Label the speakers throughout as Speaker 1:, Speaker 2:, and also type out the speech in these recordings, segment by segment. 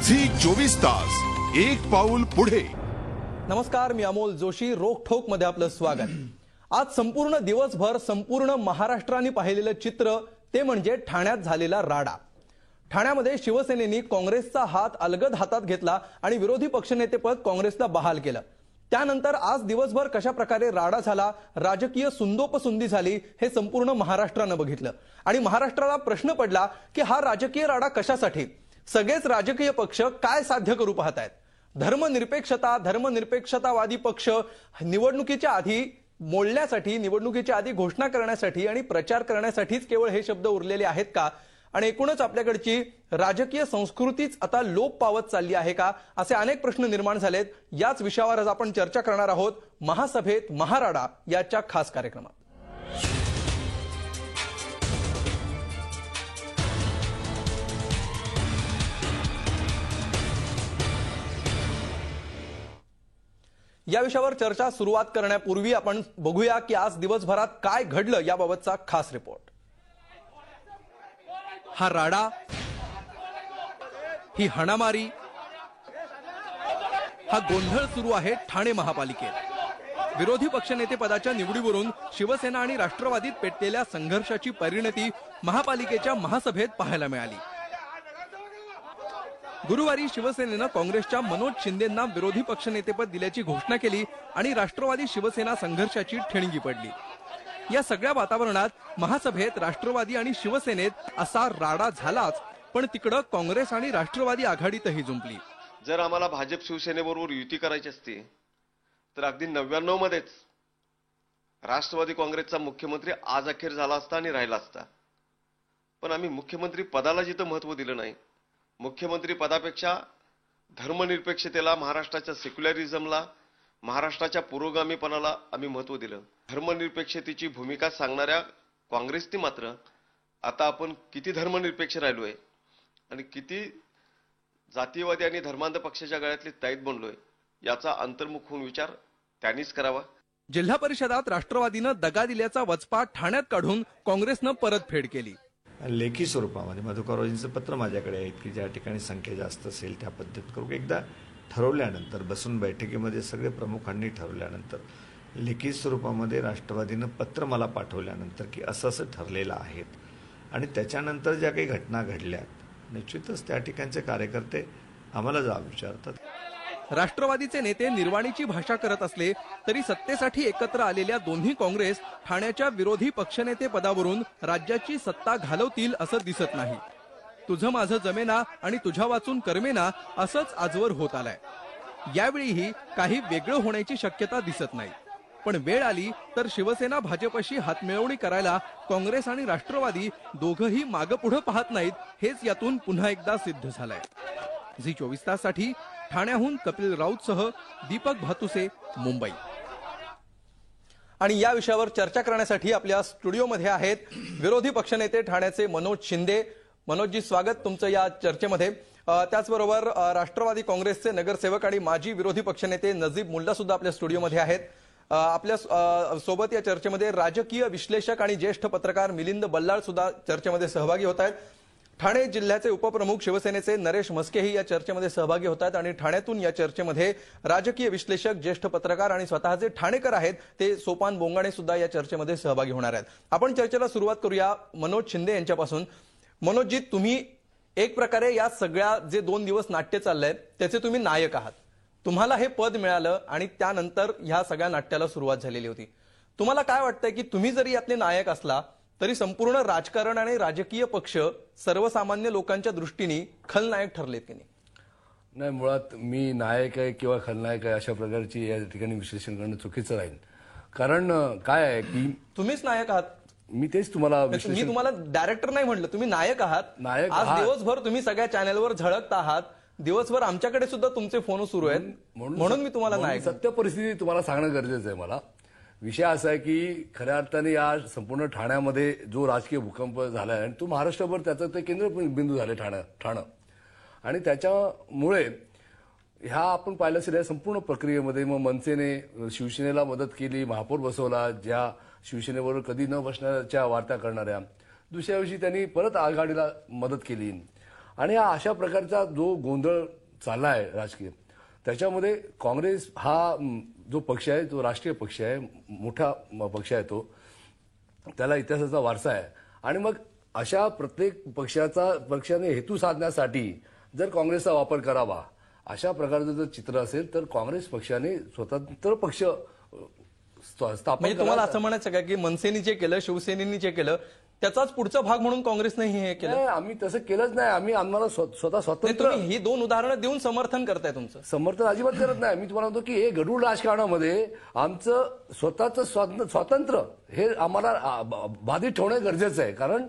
Speaker 1: Zee 24 तास एक पाऊल पुढे।
Speaker 2: नमस्कार, मी अमोल जोशी। रोखोक मध्ये आपलं स्वागत। आज संपूर्ण दिवसभर संपूर्ण महाराष्ट्राने पाहिलेलं चित्र ते म्हणजे ठाण्यात झालेला राडा। ठाण्यामध्ये शिवसेनेने काँग्रेसचा हात अलगद हातात घेतला आणि विरोधी पक्षनेतेपद काँग्रेसला बहाल केलं। त्यानंतर आज दिवसभर कशा प्रकारे राडा झाला, राजकीय सुंदोपसुंदी झाली, हे संपूर्ण महाराष्ट्रानं बघितलं। आणि महाराष्ट्राला प्रश्न पडला की हा राजकीय राडा कशासाठी? सगळेच राजकीय पक्ष काय साध्य करू पाहतायत? धर्मनिरपेक्षतावादी पक्ष निवडणुकीच्या आधी मोडण्यासाठी, निवडणुकीच्या आधी घोषणा करण्यासाठी आणि प्रचार करण्यासाठीच केवळ हे शब्द उरलेले आहेत का? आणि एकूणच आपल्याकडची राजकीय संस्कृतीच आता लोप पावत चालली आहे का? असे अनेक प्रश्न निर्माण झालेत। याच विषयावर आज आपण चर्चा करणार आहोत महासभेत महाराडा याच्या खास कार्यक्रमात। या विषयावर चर्चा सुरुवात करण्यापूर्वी आपण बघूया की आज दिवसभरात काय घडलं याबाबतचा खास रिपोर्ट। हा राडा, ही हाणामारी, हा गोंधळ सुरू आहे ठाणे महापालिकेत। विरोधी पक्षनेते पदाच्या निवडीवरून शिवसेना आणि राष्ट्रवादीत पेटलेल्या संघर्षाची परिणती महापालिकेच्या महासभेत पाहायला मिळाली। गुरुवारी शिवसेनेनं काँग्रेसच्या मनोज शिंदेंना विरोधी पक्षनेतेपद दिल्याची घोषणा केली आणि राष्ट्रवादी शिवसेना संघर्षाची ठिणगी पडली। या सगळ्या वातावरणात महासभेत राष्ट्रवादी आणि शिवसेनेत असा राडा झालाच, पण तिकडे काँग्रेस आणि राष्ट्रवादी आघाडीतही जुंपली।
Speaker 3: जर आम्हाला भाजप शिवसेनेबरोबर युती करायची असती तर अगदी 99 मध्येच राष्ट्रवादी काँग्रेसचा मुख्यमंत्री आज अखेर झाला असता आणि राहिला असता। पण आम्ही मुख्यमंत्री पदाला जिथं महत्व दिलं नाही, मुख्यमंत्री पदापेक्षा धर्मनिरपेक्षतेला, महाराष्ट्राच्या सेक्युलरिझमला, महाराष्ट्राच्या पुरोगामीपणाला आम्ही महत्व दिलं। धर्मनिरपेक्षतेची भूमिका सांगणाऱ्या काँग्रेसने मात्र आता आपण किती धर्मनिरपेक्ष राहिलोय आणि किती जातीयवादी आणि धर्मांध पक्षाच्या गळ्यातले ताईत बनलोय याचा अंतर्मुख होऊन विचार त्यांनीच करावा।
Speaker 2: जिल्हा परिषदात राष्ट्रवादीनं दगा दिल्याचा वचपा ठाण्यात काढून काँग्रेसनं परतफेड केली।
Speaker 4: लेखी स्वरूपामध्ये मधुकररावजींचं पत्र माझ्याकडे आहे की ज्या ठिकाणी संख्या जास्त असेल त्या पद्धत करू। एकदा ठरवल्यानंतर, बसून बैठकीमध्ये सगळे प्रमुखांनी ठरवल्यानंतर, लेखी स्वरूपामध्ये राष्ट्रवादीनं पत्र मला पाठवल्यानंतर की असं असं ठरलेलं आहे आणि त्याच्यानंतर ज्या काही घटना घडल्यात निश्चितच त्या ठिकाणचे कार्यकर्ते आम्हाला जाब विचारतात।
Speaker 2: राष्ट्रवादीचे नेते निर्वाणीची भाषा करत असले तरी सत्तेसाठी एकत्र आलेल्या दोन्ही काँग्रेस ठाण्याच्या विरोधी पक्षनेते पदावरून राज्याची सत्ता घालवतील असं दिसत नाही। तुझं माझं जमेना आणि तुझ्या वाचून करमेना असंच आजवर होत आलंय। यावेळीही काही वेगळं होण्याची शक्यता दिसत नाही, पण वेळ आली तर शिवसेना भाजपशी हातमिळवणी करायला काँग्रेस आणि राष्ट्रवादी दोघंही मागपुढे पाहत नाहीत, हेच यातून पुन्हा एकदा सिद्ध झालंय। झी 24 ताससाठी ठाण्याहून कपिल राऊतसह दीपक भातुसे, मुंबई। आणि या विषयावर चर्चा करण्यासाठी आपल्या स्टुडिओमध्ये आहेत विरोधी पक्षनेते ठाण्याचे मनोज शिंदे। मनोजजी, स्वागत तुमचं या चर्चेमध्ये। त्याचबरोबर राष्ट्रवादी काँग्रेसचे नगरसेवक आणि माजी विरोधी पक्षनेते नजीब मुल्ला सुद्धा आपल्या स्टुडिओमध्ये आहेत। आपल्या सोबत या चर्चेमध्ये राजकीय विश्लेषक आणि ज्येष्ठ पत्रकार मिलिंद बल्लाळ सुद्धा चर्चेमध्ये सहभागी होत आहेत। ठाणे जिल्ह्याचे उपप्रमुख शिवसेनेचे नरेश म्हस्केही या चर्चेमध्ये सहभागी होत आहेत आणि ठाण्यातून या चर्चेमध्ये राजकीय विश्लेषक, ज्येष्ठ पत्रकार आणि स्वतः जे ठाणेकर आहेत ते सोपान बोंगाणे सुद्धा या चर्चेमध्ये सहभागी होणार आहेत। आपण चर्चेला सुरुवात करूया मनोज शिंदे यांच्यापासून। मनोजजी, तुम्ही एक प्रकारे या सगळ्या जे 2 दिवस नाट्य चाललंय त्याचे तुम्ही नायक आहात। तुम्हाला हे पद मिळालं आणि त्यानंतर ह्या सगळ्या नाट्याला सुरुवात झालेली होती। तुम्हाला काय वाटतंय की तुम्ही जरी यातले नायक असला तरी संपूर्ण राजकारण आणि राजकीय पक्ष सर्वसामान्य लोकांच्या दृष्टीने खलनायक ठरलेत की नाही?
Speaker 5: नाही, मुळात मी नायक आहे किंवा खलनायक आहे अशा प्रकारची या ठिकाणी विश्लेषण करणं चुकीचं राहील। कारण काय आहे की
Speaker 2: तुम्हीच नायक आहात।
Speaker 5: मी तेच तुम्हाला
Speaker 2: मी तुम्हाला डायरेक्टर नाही म्हटलं, तुम्ही नायक आहात।
Speaker 5: नायक
Speaker 2: आज दिवसभर तुम्ही सगळ्या चॅनलवर झळकत आहात, दिवसभर आमच्याकडे सुद्धा तुमचे फोन सुरू आहेत, म्हणून मी तुम्हाला नायक।
Speaker 5: सत्य परिस्थिती तुम्हाला सांगणं गरजेचं आहे मला। विषय असा आहे की खऱ्या अर्थाने या संपूर्ण ठाण्यामध्ये जो राजकीय भूकंप झालाय आणि तो महाराष्ट्रभर त्याचं ते केंद्रबिंदू झाले ठाणं आणि त्याच्यामुळे ह्या आपण पाहिलं असेल या संपूर्ण प्रक्रियेमध्ये मग मनसेने शिवसेनेला मदत केली, महापौर बसवला, ज्या शिवसेनेबरोबर कधी न बसण्याच्या वार्ता करणाऱ्या, दुसऱ्या दिवशी त्यांनी परत आघाडीला मदत केली आणि हा अशा प्रकारचा जो गोंधळ चालला आहे राजकीय, त्याच्यामध्ये काँग्रेस हा जो पक्ष आहे तो राष्ट्रीय पक्ष आहे, मोठा पक्ष आहे, तो त्याला इतिहासाचा वारसा आहे. आणि मग अशा प्रत्येक पक्षाने हेतू साधण्यासाठी जर काँग्रेसचा वापर करावा अशा प्रकारचं जर चित्र असेल तर काँग्रेस पक्षाने स्वतंत्र पक्ष स्थापन
Speaker 2: म्हणजे तुम्हाला असं म्हणायचं का की मनसेनी जे केलं, शिवसेनेनी जे केलं त्याचाच पुढचा भाग म्हणून काँग्रेसनेही हे केलं?
Speaker 5: नाही, आम्ही तसं केलंच नाही. आम्हाला स्वतः
Speaker 2: नाही,
Speaker 5: स्वतंत्र
Speaker 2: तुम्ही ही दोन उदाहरणं देऊन समर्थन करताय तुमचं.
Speaker 5: समर्थन अजिबात करत नाही. मी तुम्हाला म्हणतो की हे गढूळ राजकारणामध्ये आमचं स्वतःचं स्वातंत्र्य हे आम्हाला बाधित ठेवणं गरजेचं आहे. कारण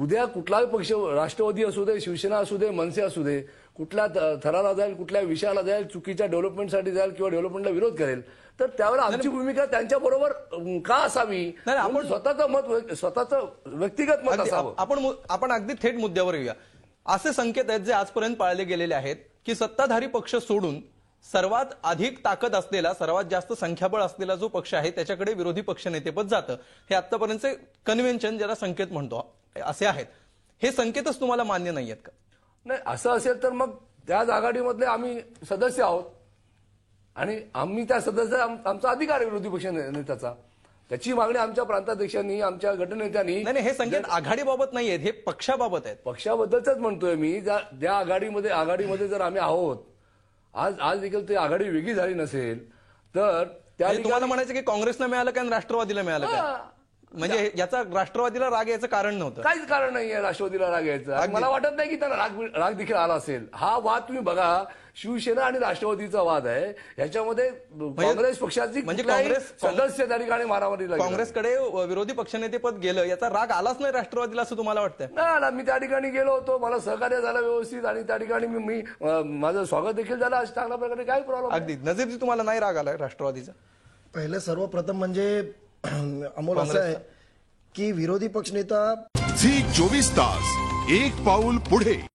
Speaker 5: उद्या कुठलाही पक्ष, राष्ट्रवादी असू दे, शिवसेना असू दे, मनसे असू दे, कुठल्या थराला जाईल, कुठल्या विषयाला जाईल, चुकीच्या डेव्हलपमेंटसाठी जाईल किंवा डेव्हलपमेंटला विरोध करेल, तर त्यावर आमची भूमिका त्यांच्याबरोबर का असावी? आपण स्वतःचं व्यक्तिगत मत असावं.
Speaker 2: आपण अगदी थेट मुद्द्यावर येऊया. असे संकेत आहेत जे आजपर्यंत पाळले गेलेले आहेत की सत्ताधारी पक्ष सोडून सर्वात अधिक ताकद असलेला, सर्वात जास्त संख्याबळ असलेला जो पक्ष आहे त्याच्याकडे विरोधी पक्षनेतेपद जातं. हे आतापर्यंतचे कन्व्हेन्शन, ज्याला संकेत म्हणतो, असे आहेत. हे संकेतच तुम्हाला मान्य नाही आहेत का?
Speaker 5: नाही, असं असेल तर मग त्याच आघाडीमधले आम्ही सदस्य आहोत आणि आम्ही त्या सदस्य, आमचा अधिकार आहे विरोधी पक्ष नेत्याचा. त्याची मागणी आमच्या प्रांताध्यक्षांनी, आमच्या गटनेत्यांनी.
Speaker 2: नाही, हे संकेत आघाडीबाबत नाही आहेत, हे पक्षाबाबत आहेत.
Speaker 5: पक्षाबद्दलच म्हणतोय मी. ज्या आघाडीमध्ये जर आम्ही आहोत, आज देखील ती आघाडी वेगळी झाली नसेल तर त्या
Speaker 2: तुम्हाला म्हणायचं की काँग्रेसला मिळालं काय आणि राष्ट्रवादीला मिळालं काय? म्हणजे याचा राष्ट्रवादीला राग याचं कारण नव्हतं?
Speaker 5: काहीच कारण नाहीये राष्ट्रवादीला राग यायचं. मला वाटत नाही की त्यांना राग देखील आला असेल. हा वाद तुम्ही बघा, शिवसेना आणि राष्ट्रवादीचा वाद आहे. याच्यामध्ये काँग्रेस पक्षाची
Speaker 2: म्हणजे काँग्रेस
Speaker 5: सदस्य त्या ठिकाणी मारामारीला
Speaker 2: काँग्रेसकडे विरोधी पक्षनेतेपद गेलं, याचा राग आलाच नाही राष्ट्रवादीला असं तुम्हाला वाटतंय?
Speaker 5: नाही, मी त्या ठिकाणी गेलो होतो, मला सहकार्य झालं व्यवस्थित आणि त्या ठिकाणी मी माझं स्वागत देखील झालं चांगल्या प्रकारे. काही प्रॉब्लेम?
Speaker 2: अगदी. नजीरजी, तुम्हाला नाही राग आलाय राष्ट्रवादीचा?
Speaker 6: पहिले सर्वप्रथम म्हणजे अमोल असं आहे की विरोधी पक्षनेता
Speaker 1: झी 24 तास, एक पाऊल पुढे.